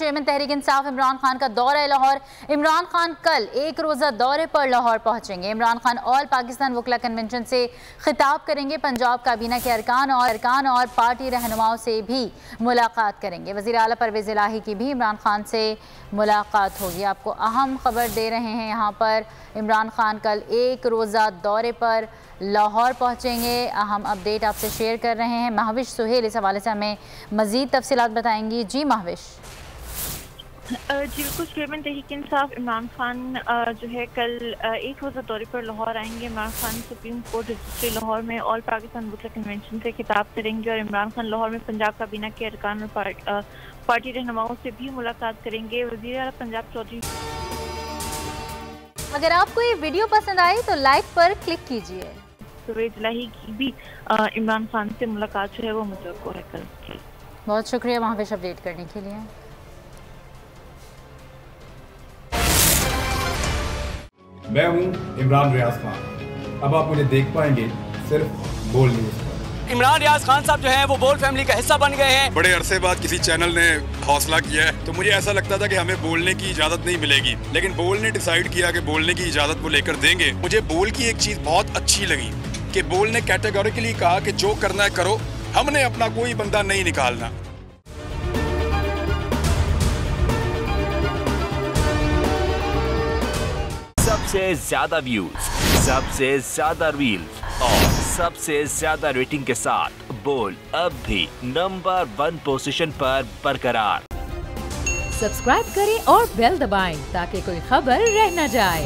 Chairman Tehreek Insaf Imran Khan का दौरा लाहौर। इमरान खान कल एक रोज़ा दौरे पर लाहौर पहुंचेंगे। इमरान खान ऑल पाकिस्तान वकला कन्वेंशन से खिताब करेंगे। पंजाब काबीना के अरकान और पार्टी रहनुमाओं से भी मुलाकात करेंगे। वज़ीर आला परवेज़ इलाही की भी इमरान खान से मुलाकात होगी। आपको अहम खबर दे रहे हैं, यहाँ पर इमरान खान कल एक रोज़ा दौरे पर लाहौर पहुंचेंगे। अहम अपडेट आपसे शेयर कर रहे हैं। महविश सुहेल इस हवाले से हमें मज़ीद तफसीलात बताएंगी। जी महविश। जी बिल्कुल, चेयरमैन तहरीक इंसाफ इमरान खान जो है कल एक रोज़ा दौरे पर लाहौर आएंगे। Imran Khan supreme court registry Lahore में ऑल पाकिस्तान वकला कन्वेंशन से खिताब करेंगे और इमरान खान लाहौर में पंजाब काबीना के अरकान और पार्टी रहनुमाओं से भी मुलाकात करेंगे। वज़ीर आला पंजाब चौधरी। अगर आपको ये वीडियो पसंद आई तो लाइक पर क्लिक कीजिए। परवेज़ इलाही की भी इमरान खान से मुलाकात जो है वो मुतवक्को है कल की। बहुत शुक्रिया महविश अपडेट करने के लिए। मैं हूं इमरान रियाज खान। अब आप मुझे देख पाएंगे सिर्फ बोल न्यूज़ पर। इमरान रियाज खान साहब जो हैं वो बोल फैमिली का हिस्सा बन गए हैं। बड़े अरसे बाद किसी चैनल ने हौसला किया है, तो मुझे ऐसा लगता था कि हमें बोलने की इजाजत नहीं मिलेगी, लेकिन बोल ने डिसाइड किया कि बोलने की इजाजत वो लेकर देंगे। मुझे बोल की एक चीज बहुत अच्छी लगी कि बोल ने कैटेगोरिकली कहा कि जो करना है करो, हमने अपना कोई बंदा नहीं निकालना। सबसे ज्यादा व्यूज, सबसे ज्यादा रील्स और सबसे ज्यादा रेटिंग के साथ बोल अब भी नंबर 1 पोजीशन पर बरकरार। सब्सक्राइब करें और बेल दबाएं ताकि कोई खबर रह न जाए।